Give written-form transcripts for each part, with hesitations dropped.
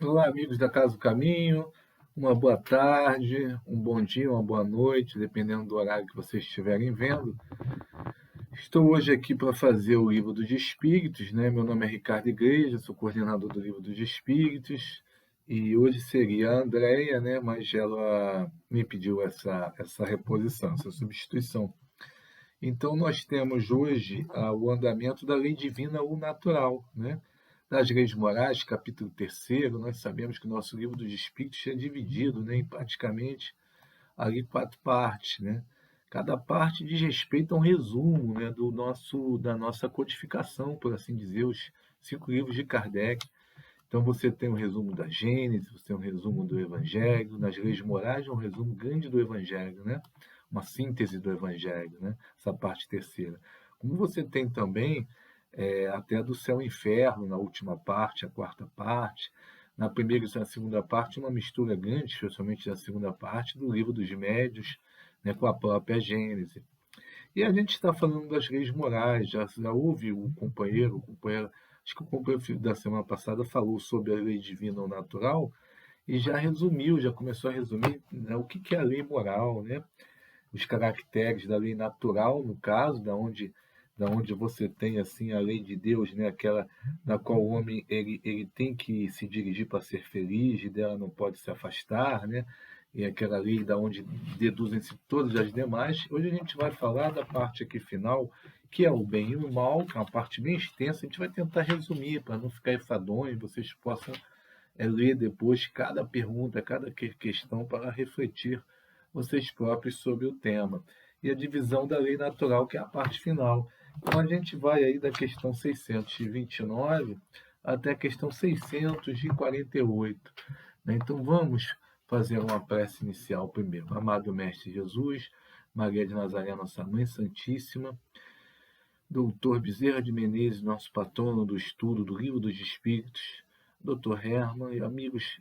Olá, amigos da Casa do Caminho. Uma boa tarde, um bom dia, uma boa noite, dependendo do horário que vocês estiverem vendo. Estou hoje aqui para fazer o Livro dos Espíritos, né? Meu nome é Ricardo Igreja, sou coordenador do Livro dos Espíritos, e hoje seria a Andréia, né? Mas ela me pediu essa reposição, essa substituição. Então, nós temos hoje o andamento da lei divina ou natural, né? Das leis morais, capítulo terceiro. Nós sabemos que o nosso livro dos Espíritos é dividido, né, em praticamente ali 4 partes, né? Cada parte diz respeito a um resumo, né, da nossa codificação, por assim dizer, os 5 livros de Kardec. Então, você tem um resumo da Gênesis, você tem um resumo do Evangelho, nas leis morais, é um resumo grande do Evangelho, né? Uma síntese do Evangelho, né? Essa parte terceira. Como você tem também até do céu e inferno, na última parte, a quarta parte, na primeira e na segunda parte, uma mistura grande, especialmente na segunda parte, do livro dos médios, né, com a própria Gênese. E a gente está falando das leis morais, já houve o companheiro, acho que o companheiro da semana passada falou sobre a lei divina ou natural, e já resumiu, já começou a resumir, né, o que que é a lei moral, né? Os caracteres da lei natural, no caso, da onde você tem assim a lei de Deus, né, aquela na qual o homem ele tem que se dirigir para ser feliz, e dela não pode se afastar, né? E aquela lei da onde deduzem-se todas as demais. Hoje a gente vai falar da parte aqui final, que é o bem e o mal, que é uma parte bem extensa. A gente vai tentar resumir para não ficar enfadonho, vocês possam ler depois cada pergunta, cada questão para refletir vocês próprios sobre o tema. E a divisão da lei natural, que é a parte final. Então, a gente vai aí da questão 629 até a questão 648. Né? Então, vamos fazer uma prece inicial primeiro. Amado Mestre Jesus, Maria de Nazaré, nossa Mãe Santíssima, Doutor Bezerra de Menezes, nosso patrono do estudo do Livro dos Espíritos, Dr. Herman e amigos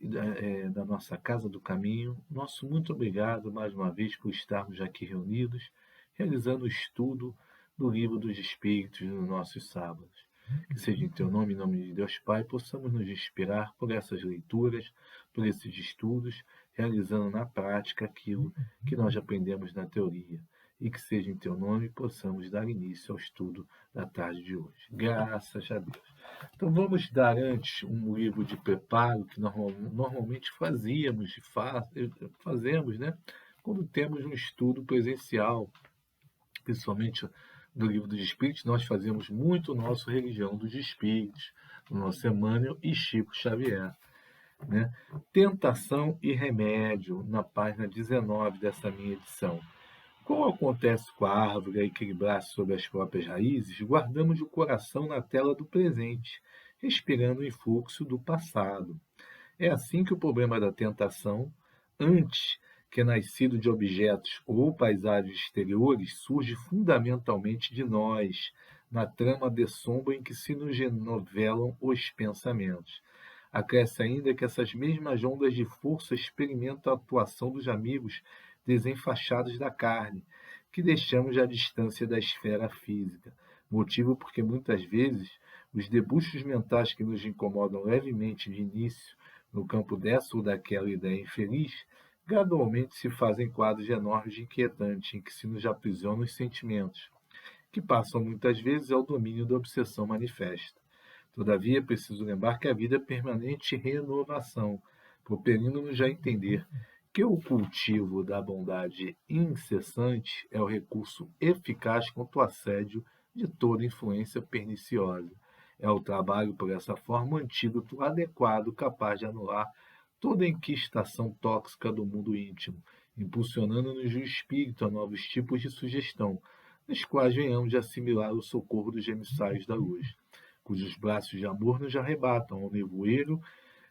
da nossa Casa do Caminho, nosso muito obrigado mais uma vez por estarmos aqui reunidos, realizando o estudo do Livro dos Espíritos nos nossos sábados. Que seja em teu nome, em nome de Deus Pai, possamos nos inspirar por essas leituras, por esses estudos, realizando na prática aquilo que nós aprendemos na teoria. E que seja em teu nome possamos dar início ao estudo da tarde de hoje. Graças a Deus. Então vamos dar antes um livro de preparo que normalmente fazíamos, fazemos, né? Quando temos um estudo presencial, principalmente do Livro dos Espíritos, nós fazemos muito o nosso Religião dos Espíritos, o nosso Emmanuel e Chico Xavier. Né? Tentação e Remédio, na página 19 dessa minha edição. Como acontece com a árvore a equilibrar-se sobre as próprias raízes, guardamos o coração na tela do presente, respirando o influxo do passado. É assim que o problema da tentação, antes que nascido de objetos ou paisagens exteriores, surge fundamentalmente de nós, na trama de sombra em que se nos renovelam os pensamentos. Acresce ainda que essas mesmas ondas de força experimentam a atuação dos amigos desenfaixados da carne, que deixamos à distância da esfera física, motivo porque muitas vezes os debuxos mentais que nos incomodam levemente de início no campo dessa ou daquela ideia infeliz, gradualmente se fazem quadros enormes de inquietante em que se nos aprisionam os sentimentos, que passam muitas vezes ao domínio da obsessão manifesta. Todavia, é preciso lembrar que a vida é permanente renovação, propelindo-nos a entender que o cultivo da bondade incessante é o recurso eficaz contra o assédio de toda influência perniciosa. É o trabalho por essa forma um antídoto adequado capaz de anular toda enquistação tóxica do mundo íntimo, impulsionando-nos o espírito a novos tipos de sugestão, nos quais venhamos a assimilar o socorro dos emissários da luz, cujos braços de amor nos arrebatam ao nevoeiro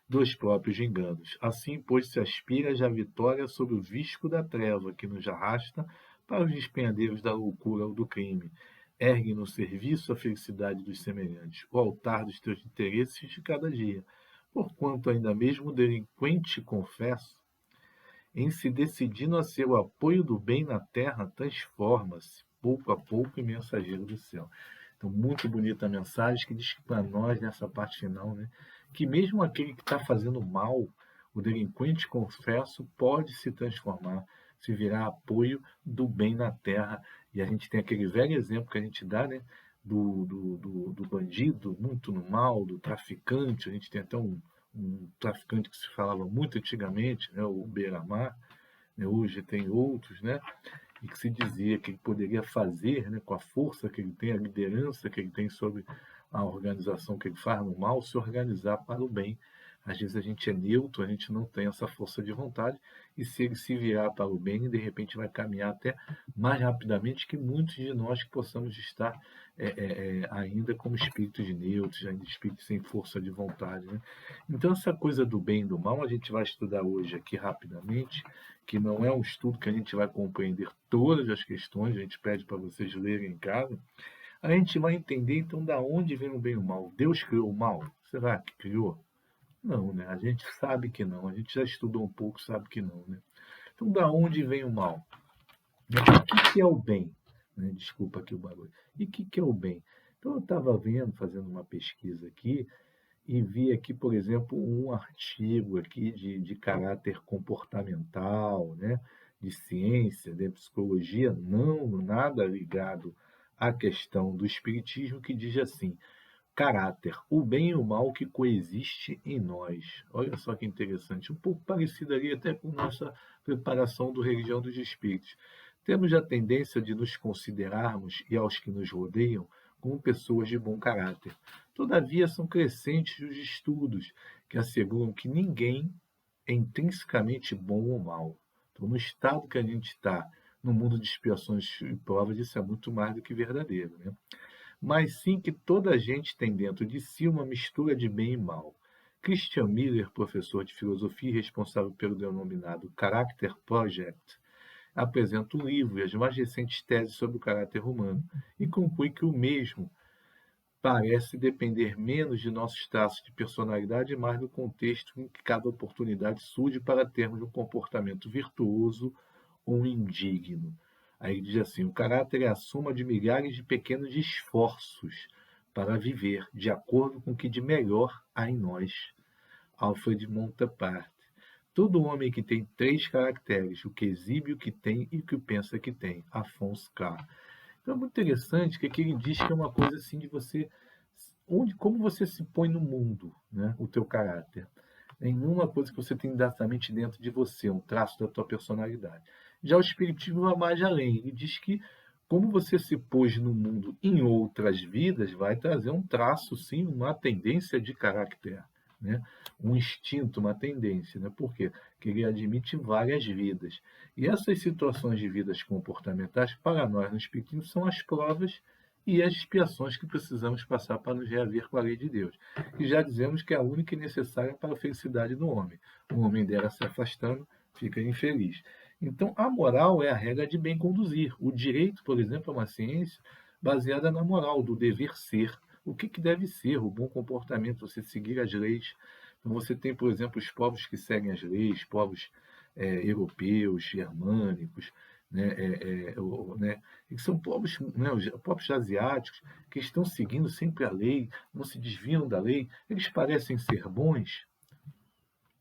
dos próprios enganos. Assim, pois, se aspira já a vitória sobre o visco da treva que nos arrasta para os despenhadeiros da loucura ou do crime. Ergue no serviço a felicidade dos semelhantes, o altar dos teus interesses de cada dia, porquanto ainda mesmo o delinquente confesso, em se decidindo a ser o apoio do bem na terra, transforma-se, pouco a pouco, em mensageiro do céu. Então, muito bonita a mensagem que diz que para nós, nessa parte final, né, que mesmo aquele que está fazendo mal, o delinquente confesso, pode se transformar, se virar apoio do bem na terra. E a gente tem aquele velho exemplo que a gente dá, né, do bandido muito no mal, do traficante. A gente tem até um traficante que se falava muito antigamente, né, o Beira-Mar, né, hoje tem outros, né, e que se dizia que ele poderia fazer, né, com a força que ele tem, a liderança que ele tem sobre a organização que ele faz no mal, se organizar para o bem. Às vezes a gente é neutro, a gente não tem essa força de vontade, e se ele se virar para o bem, de repente vai caminhar até mais rapidamente que muitos de nós que possamos estar ainda como espíritos neutros, ainda espíritos sem força de vontade. Né? Então, essa coisa do bem e do mal, a gente vai estudar hoje aqui rapidamente, que não é um estudo que a gente vai compreender todas as questões, a gente pede para vocês lerem em casa. A gente vai entender, então, da onde vem o bem e o mal. Deus criou o mal? Será que criou? Não, né? A gente sabe que não. A gente já estudou um pouco, sabe que não, né? Então, da onde vem o mal? O que é o bem? Né? Desculpa aqui o barulho. E o que é o bem? Então, eu estava vendo, fazendo uma pesquisa aqui, e vi aqui, por exemplo, um artigo aqui de caráter comportamental, né? De ciência, de psicologia, não nada ligado à questão do espiritismo, que diz assim: caráter, o bem e o mal que coexiste em nós. Olha só que interessante, um pouco parecido ali até com nossa preparação do Religião dos Espíritos. Temos a tendência de nos considerarmos, e aos que nos rodeiam, como pessoas de bom caráter. Todavia, são crescentes os estudos que asseguram que ninguém é intrinsecamente bom ou mal. Então, no estado que a gente está, no mundo de expiações e provas, isso é muito mais do que verdadeiro, né? Mas sim que toda a gente tem dentro de si uma mistura de bem e mal. Christian Miller, professor de filosofia e responsável pelo denominado Character Project, apresenta um livro e as mais recentes teses sobre o caráter humano e conclui que o mesmo parece depender menos de nossos traços de personalidade e mais do contexto em que cada oportunidade surge para termos um comportamento virtuoso ou indigno. Aí ele diz assim: o caráter é a soma de milhares de pequenos esforços para viver de acordo com o que de melhor há em nós. Alfred Monteparte. Todo homem que tem três caracteres, o que exibe o que tem e o que pensa que tem. Afonso K. Então é muito interessante que aqui ele diz que é uma coisa assim de você, como você se põe no mundo, né? O teu caráter. Nenhuma coisa que você tem exatamente dentro de você, um traço da tua personalidade. Já o Espiritismo vai mais além. Ele diz que como você se pôs no mundo em outras vidas, vai trazer um traço, sim, uma tendência de caráter, né? Um instinto, uma tendência. Né? Por quê? Porque ele admite várias vidas. E essas situações de vidas comportamentais, para nós no Espiritismo, são as provas e as expiações que precisamos passar para nos reaver com a lei de Deus. E já dizemos que é a única e necessária para a felicidade do homem. O homem dela se afastando, fica infeliz. Então, a moral é a regra de bem conduzir. O direito, por exemplo, é uma ciência baseada na moral, do dever ser. O que deve ser o bom comportamento, você seguir as leis. Então, você tem, por exemplo, os povos que seguem as leis, povos europeus, germânicos, né, que são povos, né, os povos asiáticos, que estão seguindo sempre a lei, não se desviam da lei. Eles parecem ser bons,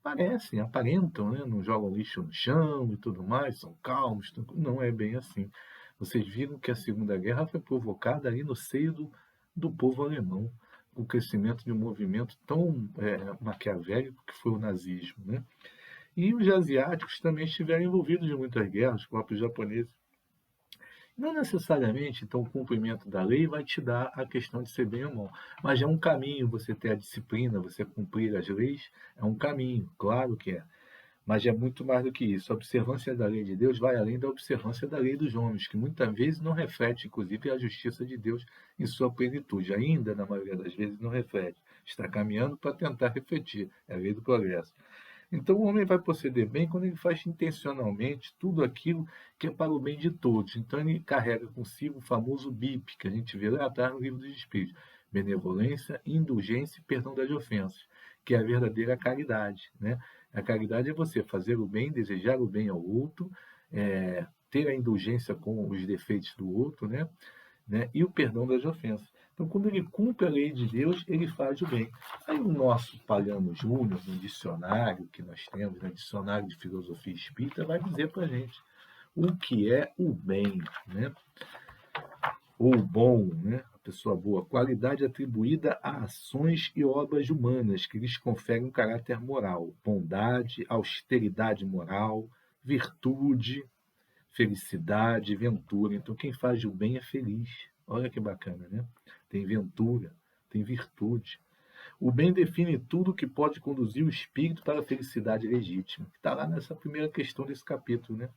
parecem, aparentam, né? Não jogam lixo no chão e tudo mais, são calmos. Não é bem assim. Vocês viram que a Segunda Guerra foi provocada ali no seio do povo alemão, o crescimento de um movimento tão maquiavélico que foi o nazismo. Né? E os asiáticos também estiveram envolvidos em muitas guerras, os próprios japoneses. Não necessariamente, então, o cumprimento da lei vai te dar a questão de ser bem ou mal, mas é um caminho você ter a disciplina, você cumprir as leis, é um caminho, claro que é. Mas é muito mais do que isso. A observância da lei de Deus vai além da observância da lei dos homens, que muitas vezes não reflete, inclusive, a justiça de Deus em sua plenitude. Ainda, na maioria das vezes, não reflete. Está caminhando para tentar refletir. É a lei do progresso. Então, o homem vai proceder bem quando ele faz intencionalmente tudo aquilo que é para o bem de todos. Então, ele carrega consigo o famoso BIP, que a gente vê lá atrás no livro dos Espíritos: benevolência, indulgência e perdão das ofensas, que é a verdadeira caridade. Né? A caridade é você fazer o bem, desejar o bem ao outro, ter a indulgência com os defeitos do outro, né? E o perdão das ofensas. Então, quando ele cumpre a lei de Deus, ele faz o bem. Aí o nosso Pagano Júnior, no dicionário que nós temos, no dicionário de filosofia espírita, vai dizer para a gente o que é o bem, né? Ou bom, né? A pessoa boa, qualidade atribuída a ações e obras humanas que lhes conferem um caráter moral, bondade, austeridade moral, virtude, felicidade, ventura. Então, quem faz o bem é feliz. Olha que bacana, né? Tem ventura, tem virtude. O bem define tudo que pode conduzir o espírito para a felicidade legítima. Está lá nessa primeira questão desse capítulo, né?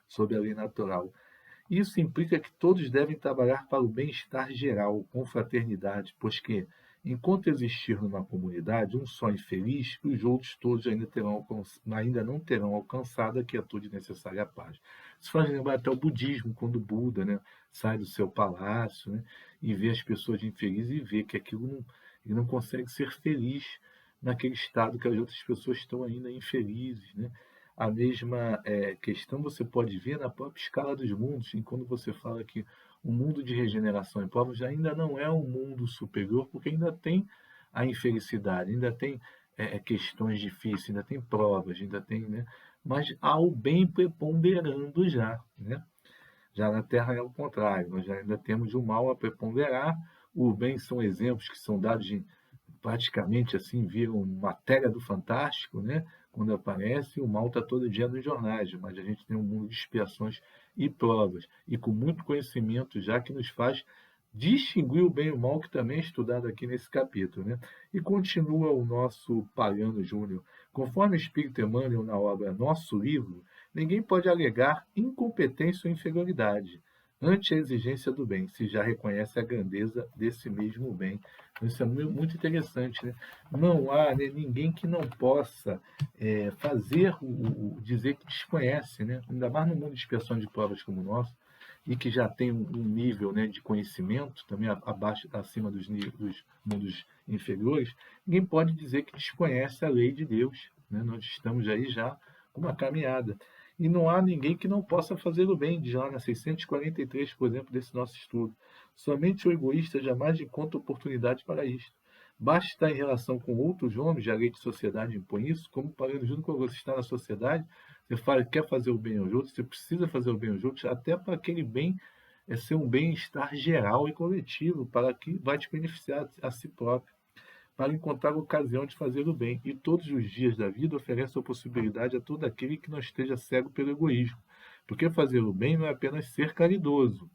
Sobre a lei natural. Isso implica que todos devem trabalhar para o bem-estar geral, com fraternidade, pois que, enquanto existir numa comunidade um só infeliz, os outros todos ainda não terão alcançado a quietude necessária à paz. Isso faz lembrar até o budismo, quando o Buda, né, sai do seu palácio, né, e vê as pessoas infelizes e vê que ele não consegue ser feliz naquele estado que as outras pessoas estão ainda infelizes, né? A mesma questão você pode ver na própria escala dos mundos, e quando você fala que o mundo de regeneração e povos ainda não é um mundo superior, porque ainda tem a infelicidade, ainda tem questões difíceis, ainda tem provas, ainda tem, né? Mas há o bem preponderando já, né? Já na Terra é o contrário, nós já ainda temos o mal a preponderar, o bem são exemplos que são dados praticamente assim, viram matéria do Fantástico, né? Quando aparece, o mal está todo dia nos jornais, mas a gente tem um mundo de expiações e provas, e com muito conhecimento já que nos faz distinguir o bem e o mal, que também é estudado aqui nesse capítulo. Né? E continua o nosso Pagano Júnior. Conforme o Espírito Emmanuel na obra Nosso Livro, ninguém pode alegar incompetência ou inferioridade ante a exigência do bem, se já reconhece a grandeza desse mesmo bem. Isso é muito interessante, né? Não há, né, ninguém que não possa fazer dizer que desconhece, né? Ainda mais no mundo de expiação de provas como o nosso, e que já tem um nível, né, de conhecimento também abaixo, acima dos mundos inferiores, ninguém pode dizer que desconhece a lei de Deus, né? Nós estamos aí já com uma caminhada. E não há ninguém que não possa fazer o bem, diz lá na 643, por exemplo, desse nosso estudo. Somente o egoísta jamais encontra oportunidade para isto. Basta estar em relação com outros homens, a lei de sociedade impõe isso, como parando junto quando você está na sociedade, quer fazer o bem aos outros, você precisa fazer o bem aos outros, até para aquele bem ser um bem-estar geral e coletivo, para que vai te beneficiar a si próprio, para encontrar a ocasião de fazer o bem. E todos os dias da vida oferece a possibilidade a todo aquele que não esteja cego pelo egoísmo. Porque fazer o bem não é apenas ser caridoso,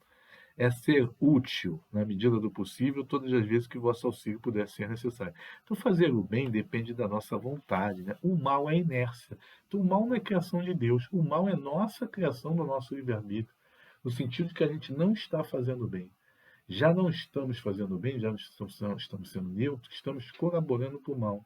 é ser útil, na medida do possível, todas as vezes que o vosso auxílio puder ser necessário. Então, fazer o bem depende da nossa vontade. Né? O mal é inércia. Então, o mal não é criação de Deus. O mal é nossa criação do nosso livre-arbítrio, no sentido de que a gente não está fazendo bem. Já não estamos fazendo bem, já estamos sendo neutros, estamos colaborando para o mal.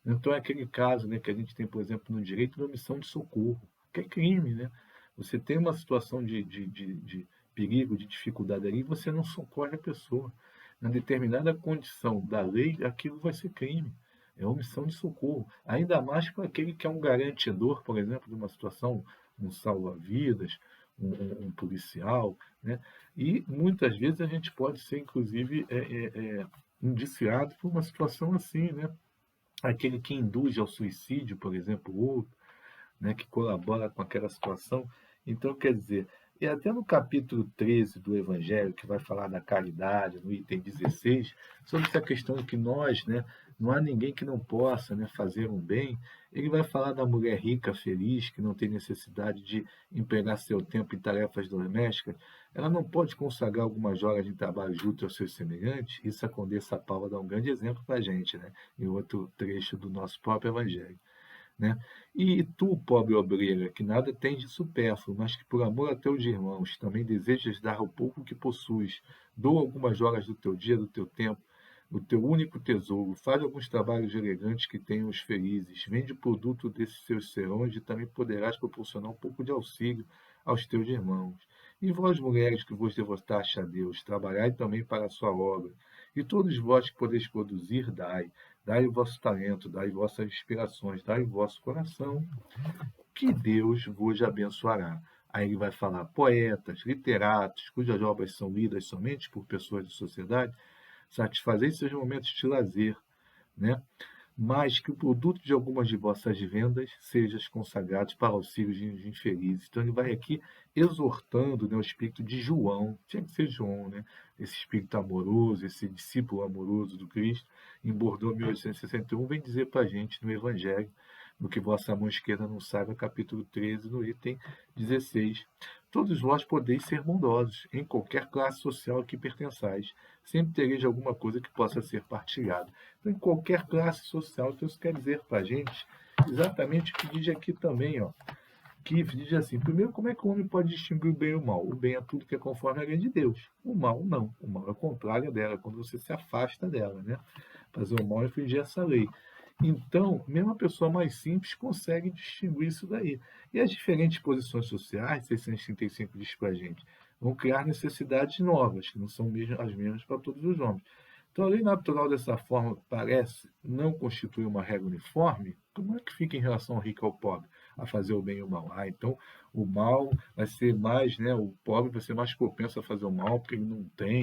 Então, é aquele caso, né, que a gente tem, por exemplo, no direito da omissão de socorro, que é crime. Né? Você tem uma situação de perigo, de dificuldade ali, e você não socorre a pessoa. Na determinada condição da lei, aquilo vai ser crime. É omissão de socorro. Ainda mais para aquele que é um garantidor, por exemplo, de uma situação, um salva-vidas, um policial. Né? E muitas vezes a gente pode ser, inclusive, indiciado por uma situação assim, né? Aquele que induz ao suicídio, por exemplo, o outro, né, que colabora com aquela situação. Então, quer dizer, e até no capítulo 13 do Evangelho, que vai falar da caridade, no item 16, sobre essa questão de que nós, né, não há ninguém que não possa, né, fazer um bem, ele vai falar da mulher rica, feliz, que não tem necessidade de empregar seu tempo em tarefas domésticas, ela não pode consagrar algumas horas de trabalho junto aos seus semelhantes. Isso a Condessa Paula dá um grande exemplo para a gente, né, em outro trecho do nosso próprio Evangelho. Né? E tu, pobre obreira, que nada tens de supérfluo, mas que por amor a teus irmãos também desejas dar o pouco que possuis, doa algumas horas do teu dia, do teu tempo, o teu único tesouro, faz alguns trabalhos elegantes que tenham os felizes, vende o produto desses seus serões e também poderás proporcionar um pouco de auxílio aos teus irmãos. E vós, mulheres, que vos devotaste a Deus, trabalhai também para a sua obra. E todos vós que podeis produzir, dai. Dai o vosso talento, dai vossas inspirações, dai o vosso coração, que Deus vos abençoará. Aí ele vai falar poetas, literatos, cujas obras são lidas somente por pessoas de sociedade, satisfazei seus momentos de lazer, né? Mas que o produto de algumas de vossas vendas seja consagrado para auxílio de infelizes. Então ele vai aqui exortando, né, o espírito de João, tinha que ser João, né? Esse espírito amoroso, esse discípulo amoroso do Cristo, em Bordeaux, 1861, vem dizer para a gente no Evangelho, no que vossa mão esquerda não saiba, capítulo 13, no item 16. Todos vós podeis ser bondosos, em qualquer classe social a que pertençais. Sempre tereis alguma coisa que possa ser partilhada. Então, em qualquer classe social, então isso quer dizer para a gente exatamente o que diz aqui também, ó. Que diz assim, primeiro, como é que o homem pode distinguir o bem e o mal? O bem é tudo que é conforme a lei de Deus. O mal, não. O mal é o contrário dela, é quando você se afasta dela, né? Fazer o mal é infringir essa lei. Então, mesmo a pessoa mais simples consegue distinguir isso daí. E as diferentes posições sociais, 635 diz para a gente, vão criar necessidades novas, que não são as mesmas para todos os homens. Então, a lei natural, dessa forma, parece não constituir uma regra uniforme. Como é que fica em relação ao rico e ao pobre, a fazer o bem e o mal? Então, o mal vai ser mais, né, o pobre vai ser mais propenso a fazer o mal, porque ele não tem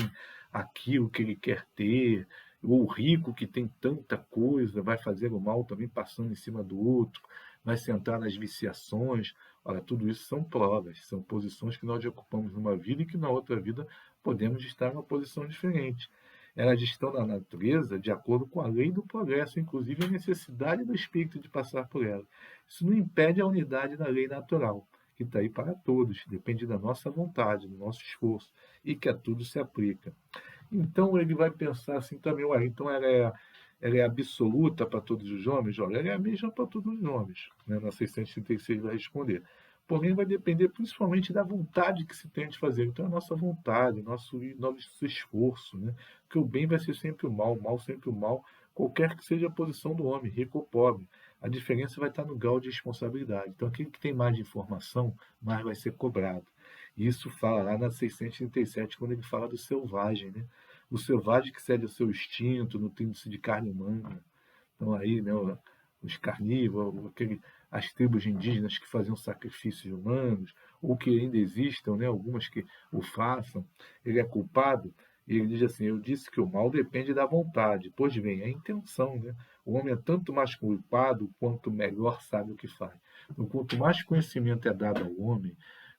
aquilo que ele quer ter, ou o rico que tem tanta coisa vai fazer o mal também passando em cima do outro, vai sentar nas viciações. Olha, tudo isso são provas, são posições que nós ocupamos numa vida e que na outra vida podemos estar em uma posição diferente. Elas estão na natureza de acordo com a lei do progresso, inclusive a necessidade do espírito de passar por ela. Isso não impede a unidade da lei natural, que está aí para todos, depende da nossa vontade, do nosso esforço, e que a tudo se aplica. Então ele vai pensar assim também, ué, então ela é absoluta para todos os homens? Olha, ela é a mesma para todos os homens, né? Na 636 vai responder. Porém, vai depender principalmente da vontade que se tem de fazer. Então, a nossa vontade, nosso esforço, né? Porque o bem vai ser sempre o mal sempre o mal, qualquer que seja a posição do homem, rico ou pobre. A diferença vai estar no grau de responsabilidade. Então, aquele que tem mais de informação, mais vai ser cobrado. E isso fala lá na 637, quando ele fala do selvagem, né? O selvagem que cede ao seu instinto, nutrindo-se de carne humana. Então, aí, né, os carnívoros, as tribos indígenas que faziam sacrifícios humanos, ou que ainda existam, né, algumas que o façam, ele é culpado. E ele diz assim: eu disse que o mal depende da vontade. Pois bem, é a intenção, né? O homem é tanto mais culpado quanto melhor sabe o que faz. Então, quanto mais conhecimento é dado ao homem,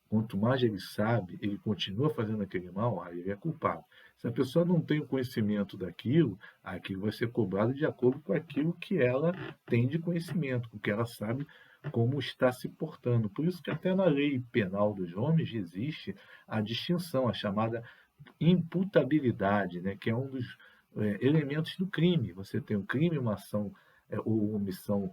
quanto mais ele sabe, ele continua fazendo aquele mal, aí ele é culpado. Se a pessoa não tem o conhecimento daquilo, aquilo vai ser cobrado de acordo com aquilo que ela tem de conhecimento, com o que ela sabe como está se portando. Por isso que até na lei penal dos homens existe a distinção, a chamada imputabilidade, né, que é um dos elementos do crime. Você tem um crime, uma ação ou omissão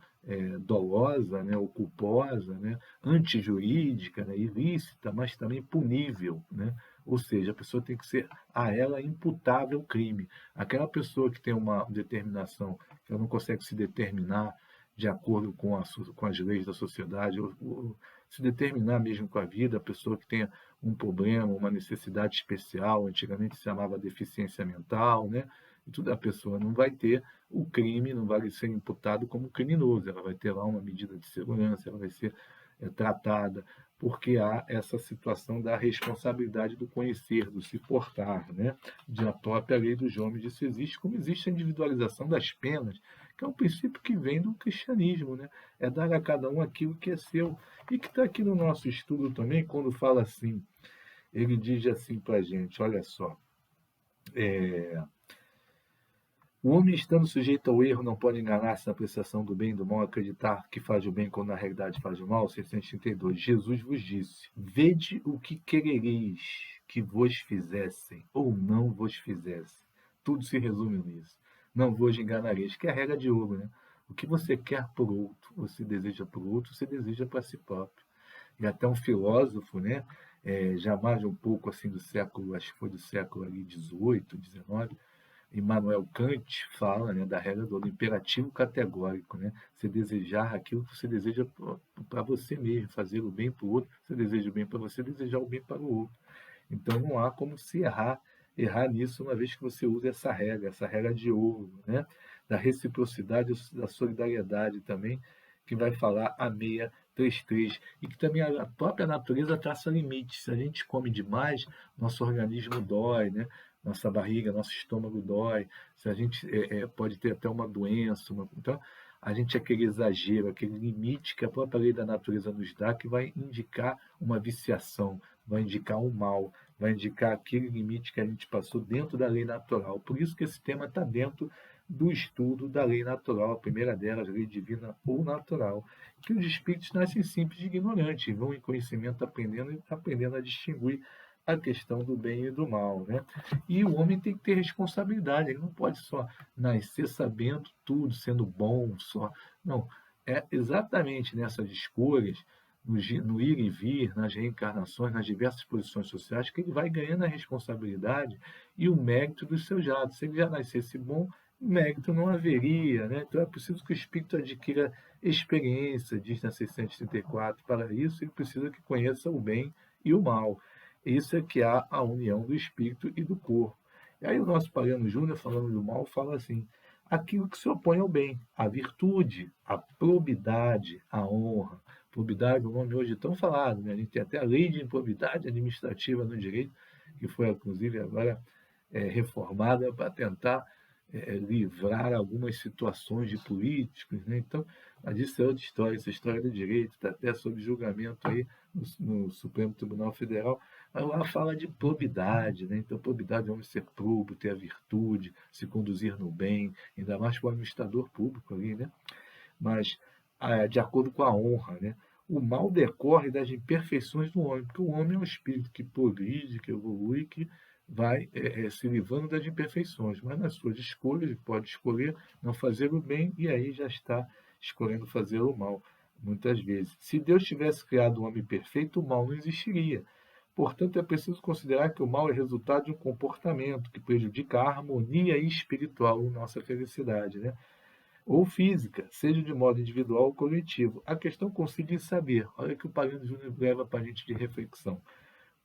dolosa, né, ou culposa, né, antijurídica, né, ilícita, mas também punível, né? Ou seja, a pessoa tem que ser a ela imputável o crime. Aquela pessoa que tem uma determinação, que ela não consegue se determinar de acordo com as leis da sociedade, ou se determinar mesmo com a vida, a pessoa que tenha um problema, uma necessidade especial, antigamente se chamava deficiência mental, né? E tudo, a pessoa não vai ter o crime, não vai ser imputado como criminoso, ela vai ter lá uma medida de segurança, ela vai ser tratada, porque há essa situação da responsabilidade do conhecer, do se portar, né? De a própria lei dos homens, isso existe, como existe a individualização das penas, que é um princípio que vem do cristianismo, né? É dar a cada um aquilo que é seu, e que está aqui no nosso estudo também, quando fala assim, ele diz assim para a gente, olha só, o homem, estando sujeito ao erro, não pode enganar-se na apreciação do bem e do mal, acreditar que faz o bem quando na realidade faz o mal. 632. Jesus vos disse: vede o que querereis que vos fizessem ou não vos fizessem. Tudo se resume nisso. Não vos enganareis, que é a regra de ouro, né? O que você quer por outro, você deseja por outro, você deseja para si próprio. E até um filósofo, né? Já mais um pouco assim do século, acho que foi do século ali 18, 19, Immanuel Kant fala, né, da regra do imperativo categórico, né? Você desejar aquilo que você deseja para você mesmo, fazer o bem para o outro, você deseja o bem para você, desejar o bem para o outro. Então não há como se errar nisso, uma vez que você usa essa regra de ouro, né? Da reciprocidade, da solidariedade também, que vai falar a 633, e que também a própria natureza traça limites. Se a gente come demais, nosso organismo dói, né? nossa barriga, nosso estômago dói, se a gente pode ter até uma doença. Então, a gente aquele exagero, aquele limite que a própria lei da natureza nos dá, que vai indicar uma viciação, vai indicar um mal, vai indicar aquele limite que a gente passou dentro da lei natural. Por isso que esse tema está dentro do estudo da lei natural, a primeira delas, lei divina ou natural, que os espíritos nascem simples e ignorantes, vão em conhecimento aprendendo a distinguir a questão do bem e do mal, né? E o homem tem que ter responsabilidade, ele não pode só nascer sabendo tudo, sendo bom só. Não, é exatamente nessas escolhas, no ir e vir, nas reencarnações, nas diversas posições sociais, que ele vai ganhando a responsabilidade e o mérito dos seus atos. Se ele já nascesse bom, mérito não haveria, né? Então é preciso que o espírito adquira experiência, diz na 634. Para isso, ele precisa que conheça o bem e o mal. Isso é que há a união do espírito e do corpo. E aí o nosso Pagano Júnior, falando do mal, fala assim: aquilo que se opõe ao bem, a virtude, a probidade, a honra. Probidade é um nome hoje tão falado, né? A gente tem até a lei de improbidade administrativa no direito, que foi, inclusive, agora reformada para tentar livrar algumas situações de políticos, né? Então, mas isso é outra história, essa história do direito, está até sob julgamento aí no Supremo Tribunal Federal, mas lá fala de probidade, né? Então, probidade é homem ser probo, ter a virtude, se conduzir no bem, ainda mais para o administrador público ali, né? Mas de acordo com a honra, né? O mal decorre das imperfeições do homem, porque o homem é um espírito que progride, que evolui, que vai se livrando das imperfeições, mas nas suas escolhas, ele pode escolher não fazer o bem e aí já está escolhendo fazer o mal, muitas vezes. Se Deus tivesse criado o homem perfeito, o mal não existiria. Portanto, é preciso considerar que o mal é resultado de um comportamento que prejudica a harmonia espiritual e nossa felicidade, né? Ou física, seja de modo individual ou coletivo. A questão consiste em saber, olha que o Pagano Júnior leva para a gente de reflexão,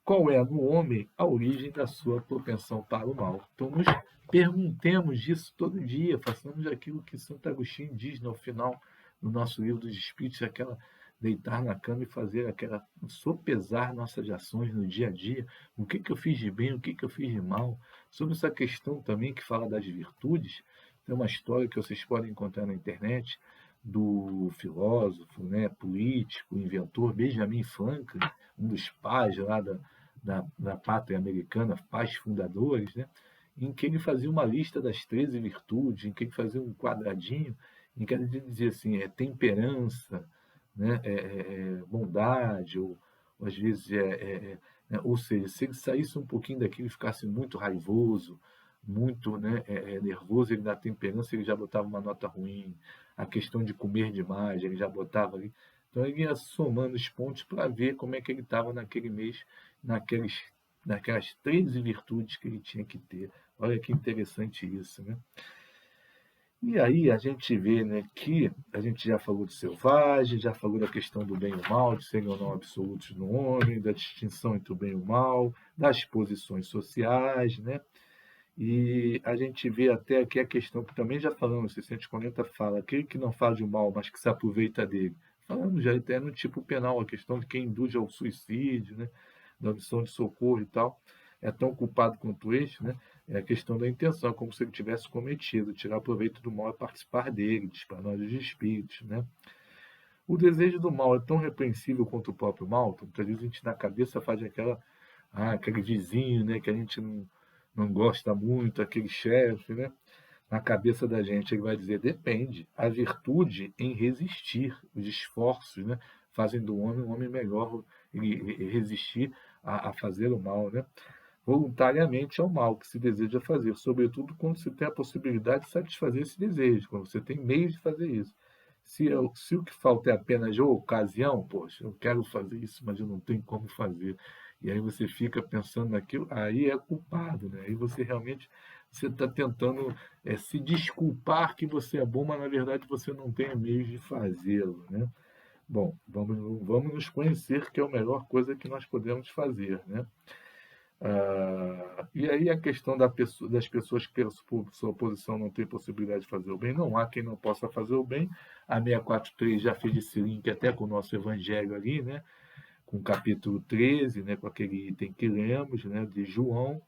qual é no homem a origem da sua propensão para o mal. Então, nos perguntemos isso todo dia, façamos aquilo que Santo Agostinho diz no final do nosso livro dos Espíritos, aquela deitar na cama e fazer aquela sopesar nossas ações no dia a dia, o que eu fiz de bem, o que eu fiz de mal. Sobre essa questão também que fala das virtudes, tem uma história que vocês podem encontrar na internet do filósofo, né, político, inventor Benjamin Franklin, um dos pais lá da pátria americana, pais fundadores, né, em que ele fazia uma lista das 13 virtudes, em que ele fazia um quadradinho, em que ele dizia assim, temperança, né, bondade, ou às vezes né, ou seja, se ele saísse um pouquinho daquilo e ficasse muito raivoso, muito, né, nervoso, ele na temperança ele já botava uma nota ruim, a questão de comer demais, ele já botava ali. Então ele ia somando os pontos para ver como é que ele estava naquele mês, naquelas 13 virtudes que ele tinha que ter. Olha que interessante isso, né? E aí a gente vê, né, que a gente já falou de selvagem, já falou da questão do bem e o mal, de serem ou não absolutos no homem, da distinção entre o bem e o mal, das posições sociais, né? E a gente vê até aqui a questão que também já falamos, 640 fala, aquele que não faz o mal, mas que se aproveita dele. Falamos já até no tipo penal, a questão de quem induz ao suicídio, né, da missão de socorro e tal, é tão culpado quanto este, né? É a questão da intenção, como se ele tivesse cometido. Tirar proveito do mal é participar dele, diz para nós os espíritos, né? O desejo do mal é tão repreensível quanto o próprio mal, então, muitas vezes a gente na cabeça faz aquele vizinho, né, que a gente não gosta muito, aquele chefe, né? Na cabeça da gente, ele vai dizer, depende. A virtude em resistir, os esforços, né, fazem do homem um homem melhor, ele resistir a fazer o mal, né? Voluntariamente ao mal que se deseja fazer, sobretudo quando se tem a possibilidade de satisfazer esse desejo, quando você tem meios de fazer isso. Se o que falta é apenas a ocasião, poxa, eu quero fazer isso, mas eu não tenho como fazer. E aí você fica pensando naquilo, aí é culpado, né? Aí você realmente está tentando se desculpar que você é bom, mas na verdade você não tem meios de fazê-lo, né? Bom, vamos nos conhecer, que é a melhor coisa que nós podemos fazer, né? E aí a questão das pessoas que, pela sua posição, não têm possibilidade de fazer o bem, não há quem não possa fazer o bem. A 643 já fez esse link até com o nosso evangelho ali, né? Com o capítulo 13, né? Com aquele item que lemos, né? De João.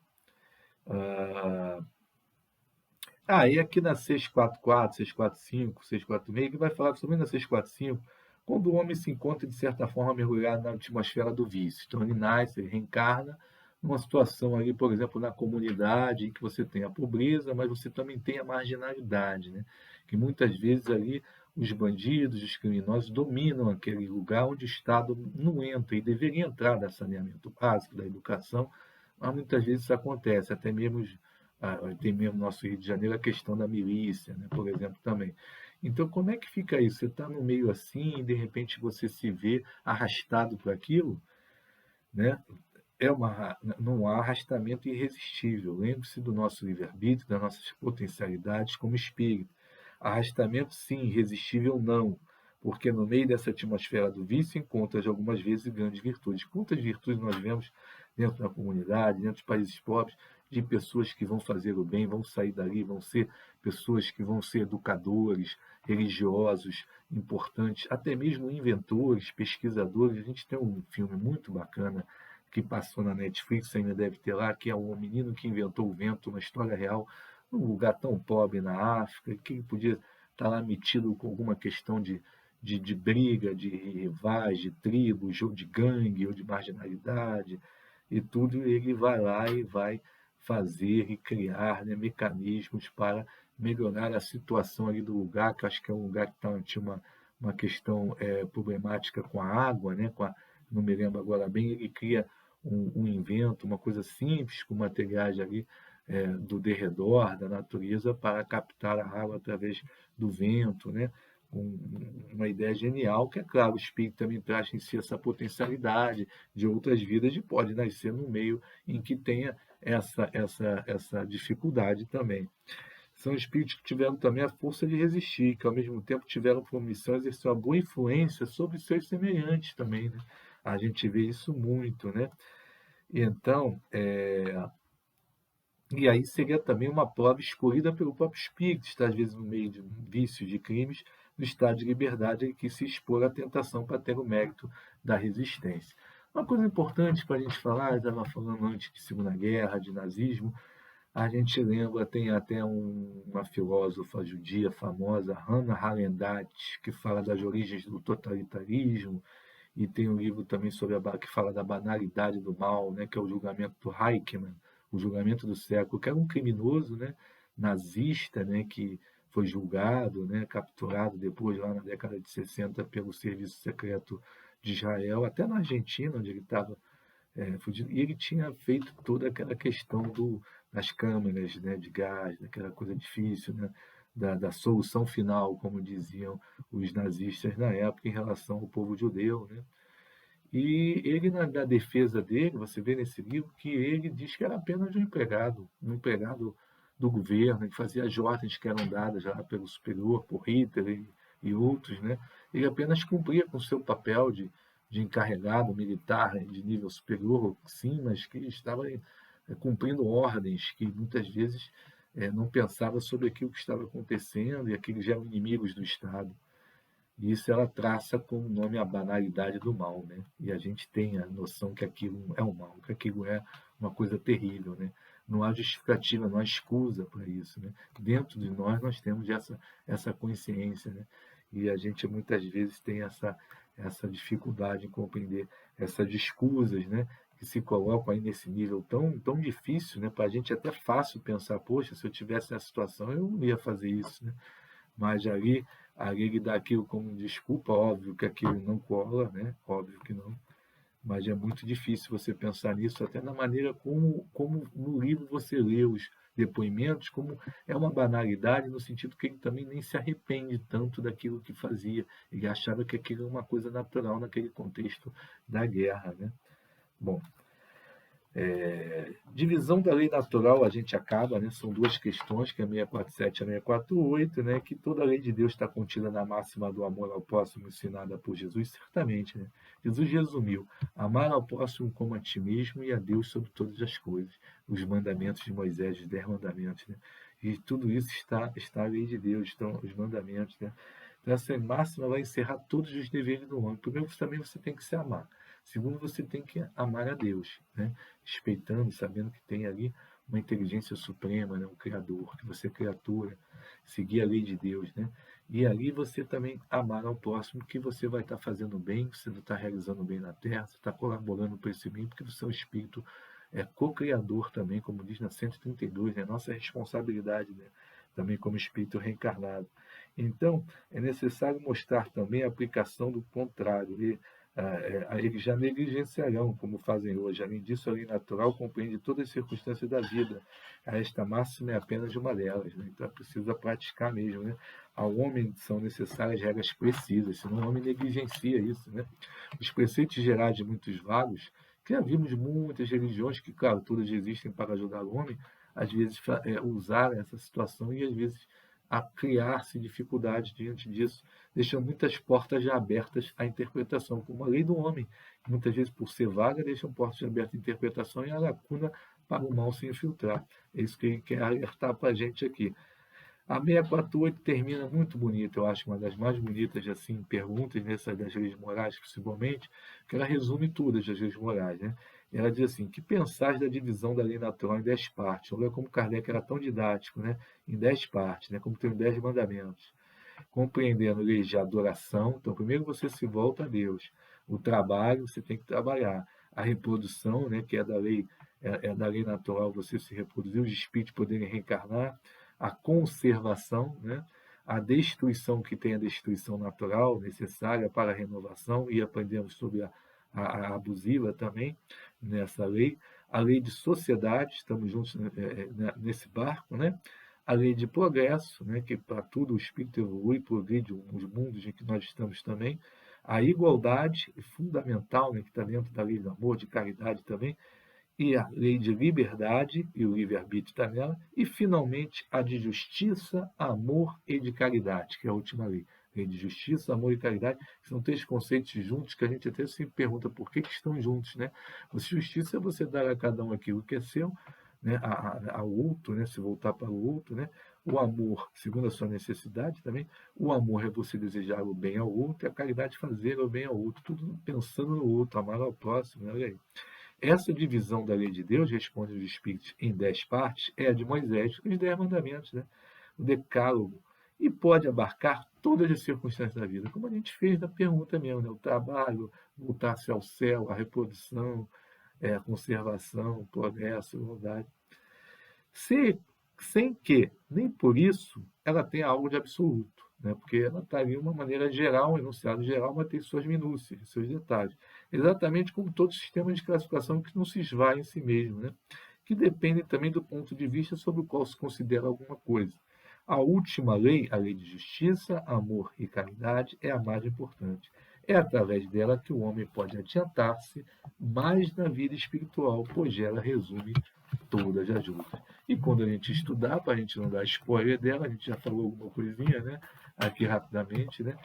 Ah, e aqui na 644, 645, 646, que vai falar sobre na 645, quando o homem se encontra, de certa forma, mergulhado na atmosfera do vício. Então, ele nasce, ele reencarna numa situação ali, por exemplo, na comunidade, em que você tem a pobreza, mas você também tem a marginalidade, né? Que muitas vezes ali os bandidos, os criminosos dominam aquele lugar onde o Estado não entra e deveria entrar da saneamento básico, da educação, mas muitas vezes isso acontece, até mesmo tem mesmo no nosso Rio de Janeiro a questão da milícia, né, por exemplo, também. Então, como é que fica isso? Você está no meio assim e, de repente, você se vê arrastado por aquilo, né? Não há arrastamento irresistível. Lembre-se do nosso livre-arbítrio, das nossas potencialidades como espírito. Arrastamento, sim, irresistível, não. Porque no meio dessa atmosfera do vício encontra algumas vezes grandes virtudes. Quantas virtudes nós vemos dentro da comunidade, dentro dos países pobres, de pessoas que vão fazer o bem, vão sair dali, vão ser pessoas que vão ser educadores, religiosos, importantes, até mesmo inventores, pesquisadores. A gente tem um filme muito bacana que passou na Netflix, ainda deve ter lá, que é o menino que inventou o vento, uma história real, num lugar tão pobre na África, que podia estar lá metido com alguma questão de briga, de rivais, de tribos, ou de gangue, ou de marginalidade, e tudo, ele vai lá e vai fazer e criar, né, mecanismos para melhorar a situação ali do lugar, que acho que é um lugar que tinha uma questão problemática com a água, né, não me lembro agora bem, ele cria um invento, uma coisa simples, com materiais ali do derredor, da natureza, para captar a água através do vento, né? Uma ideia genial, que é claro, o espírito também traz em si essa potencialidade de outras vidas e pode nascer no meio em que tenha essa dificuldade também. São espíritos que tiveram também a força de resistir, que ao mesmo tempo tiveram por missão exercer uma boa influência sobre seus semelhantes também, né? A gente vê isso muito, né? E então, e aí seria também uma prova escolhida pelo próprio espírito, está às vezes no meio de vícios, de crimes, no estado de liberdade, ele quis se expor à tentação para ter o mérito da resistência. Uma coisa importante para a gente falar, eu estava falando antes de Segunda Guerra, de nazismo, a gente lembra, tem até uma filósofa judia famosa, Hannah Arendt, que fala das origens do totalitarismo, e tem um livro também que fala da banalidade do mal, né, que é o julgamento do Eichmann, o julgamento do século, que era um criminoso, né, nazista, né, que foi julgado, né, capturado depois, lá na década de 60, pelo Serviço Secreto de Israel, até na Argentina, onde ele estava fugindo. E ele tinha feito toda aquela questão das câmeras, né, de gás, daquela coisa difícil, né, da solução final, como diziam os nazistas na época, em relação ao povo judeu, né? E ele, na defesa dele, você vê nesse livro, que ele diz que era apenas um empregado do governo, que fazia as ordens que eram dadas lá pelo superior, por Hitler e outros, né? Ele apenas cumpria com o seu papel de encarregado militar de nível superior, sim, mas que estava cumprindo ordens que muitas vezes não pensava sobre aquilo que estava acontecendo e aqueles já eram inimigos do Estado. E isso ela traça como nome a banalidade do mal, né? E a gente tem a noção que aquilo é um mal, que aquilo é uma coisa terrível, né? Não há justificativa, não há escusa para isso, né? Dentro de nós temos essa consciência, né? E a gente muitas vezes tem essa dificuldade em compreender essas escusas, né? Que se colocam aí nesse nível tão difícil, né? Para a gente é até fácil pensar, poxa, se eu tivesse essa situação, eu não ia fazer isso, né? Mas ali ele dá aquilo como desculpa, óbvio que aquilo não cola, né? Óbvio que não. Mas é muito difícil você pensar nisso, até na maneira como no livro você lê os depoimentos, como é uma banalidade, no sentido que ele também nem se arrepende tanto daquilo que fazia. Ele achava que aquilo era uma coisa natural naquele contexto da guerra, né? Bom, divisão da lei natural a gente acaba, né? São duas questões, que é a 647 e a 648, né? Que toda a lei de Deus está contida na máxima do amor ao próximo ensinada por Jesus, certamente, né? Jesus resumiu: amar ao próximo como a ti mesmo e a Deus sobre todas as coisas. Os mandamentos de Moisés, os 10 mandamentos, né? E tudo isso está a lei de Deus, estão os mandamentos, né? Então, essa máxima vai encerrar todos os deveres do homem. Primeiro, também você tem que se amar. Segundo, você tem que amar a Deus, né? Respeitando, sabendo que tem ali uma inteligência suprema, né? Um Criador, que você é criatura, seguir a lei de Deus, né? E ali você também amar ao próximo, que você vai estar fazendo bem, você está realizando bem na Terra, você está colaborando para esse bem, porque você é um espírito co-criador também, como diz na 132, né? Nossa responsabilidade, né? Também como espírito reencarnado. Então, é necessário mostrar também a aplicação do contrário. Eles já negligenciarão, como fazem hoje. Além disso, a lei natural compreende todas as circunstâncias da vida. Esta máxima é apenas uma delas, né? Então, é preciso praticar mesmo, né? Ao homem são necessárias regras precisas, senão o homem negligencia isso, né? Os preceitos gerais de muitos vagos, que já vimos muitas religiões que, claro, todas existem para ajudar o homem, às vezes usar essa situação e às vezes a criar-se dificuldades diante disso, deixam muitas portas já abertas à interpretação, como a lei do homem. Muitas vezes, por ser vaga, deixam portas abertas à interpretação e a lacuna para o mal se infiltrar. É isso que ele quer alertar para a gente aqui. A 648 termina muito bonita, eu acho uma das mais bonitas assim, perguntas nessa das leis morais, principalmente, que ela resume tudo as leis morais, né? Ela diz assim: que pensais da divisão da lei natural em 10 partes? Olha como Kardec era tão didático, né? Em 10 partes, né? Como tem 10 mandamentos. Compreendendo leis de adoração, então primeiro você se volta a Deus. O trabalho, você tem que trabalhar. A reprodução, né? Que é da lei natural você se reproduzir, os espíritos poderem reencarnar, a conservação, né? A destruição, que tem a destruição natural necessária para a renovação, e aprendemos sobre a abusiva também nessa lei, a lei de sociedade, estamos juntos nesse barco, né? A lei de progresso, né? Que para tudo o espírito evolui, progride os mundos em que nós estamos também, a igualdade fundamental, né? Que está dentro da lei do amor, de caridade também, e a lei de liberdade, e o livre-arbítrio está nela, e, finalmente, a de justiça, amor e de caridade, que é a última lei. Lei de justiça, amor e caridade, que são três conceitos juntos que a gente até se pergunta por que estão juntos, né? Justiça é você dar a cada um aquilo que é seu, né? Ao outro, né? Se voltar para o outro, né? O amor, segundo a sua necessidade também, o amor é você desejar o bem ao outro, e a caridade fazer o bem ao outro, tudo pensando no outro, amar ao próximo, né? Olha aí. Essa divisão da lei de Deus, responde os Espíritos, em 10 partes, é a de Moisés, os 10 mandamentos, né? O decálogo, e pode abarcar todas as circunstâncias da vida, como a gente fez na pergunta mesmo, né? O trabalho, voltar-se ao céu, a reprodução, a conservação, o progresso, a igualdade. Se, sem que, nem por isso, ela tenha algo de absoluto, né? Porque ela está ali de uma maneira geral, um enunciado geral, mas tem suas minúcias, seus detalhes. Exatamente como todo sistema de classificação que não se esvai em si mesmo, né? Que depende também do ponto de vista sobre o qual se considera alguma coisa. A última lei, a lei de justiça, amor e caridade, é a mais importante. É através dela que o homem pode adiantar-se mais na vida espiritual, pois ela resume todas as lutas. E quando a gente estudar, para a gente não dar spoiler dela, a gente já falou alguma coisinha, né? Aqui rapidamente, né?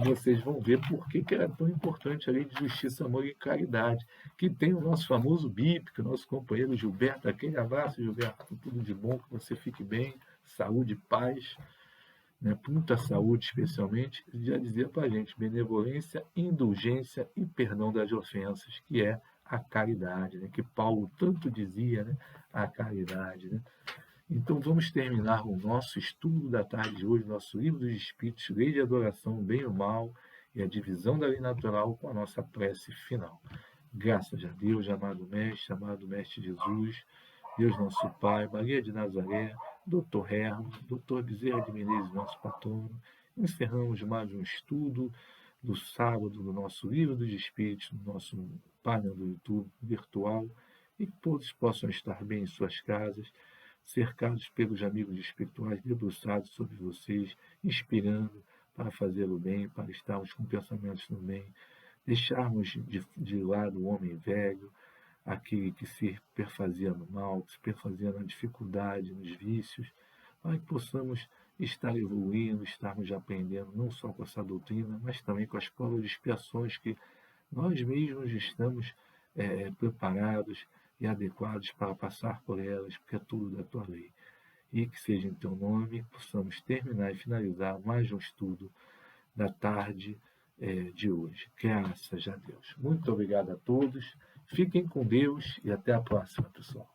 Vocês vão ver por que era tão importante a lei de justiça, amor e caridade, que tem o nosso famoso BIP, que é o nosso companheiro Gilberto. Aquele abraço, Gilberto, tudo de bom, que você fique bem, saúde, paz, né? Muita saúde, especialmente. Já dizia para a gente: benevolência, indulgência e perdão das ofensas, que é a caridade, né? Que Paulo tanto dizia, né? A caridade, né? Então, vamos terminar o nosso estudo da tarde de hoje, nosso livro dos Espíritos, Lei de Adoração, o Bem e o Mal e a Divisão da Lei Natural, com a nossa prece final. Graças a Deus, amado Mestre Jesus, Deus nosso Pai, Maria de Nazaré, Dr. Hermes, Dr. Bezerra de Menezes, nosso patrono. Encerramos mais um estudo do sábado do nosso livro dos Espíritos, no nosso painel do YouTube virtual, e que todos possam estar bem em suas casas, cercados pelos amigos espirituais debruçados sobre vocês, inspirando para fazer o bem, para estarmos com pensamentos no bem, deixarmos de lado o homem velho, aquele que se perfazia no mal, que se perfazia na dificuldade, nos vícios, para que possamos estar evoluindo, estarmos aprendendo não só com essa doutrina, mas também com as provas de expiações que nós mesmos estamos preparados e adequados para passar por elas, porque é tudo da tua lei. E que seja em teu nome, possamos terminar e finalizar mais um estudo da tarde de hoje. Graças a Deus. Muito obrigado a todos. Fiquem com Deus e até a próxima, pessoal.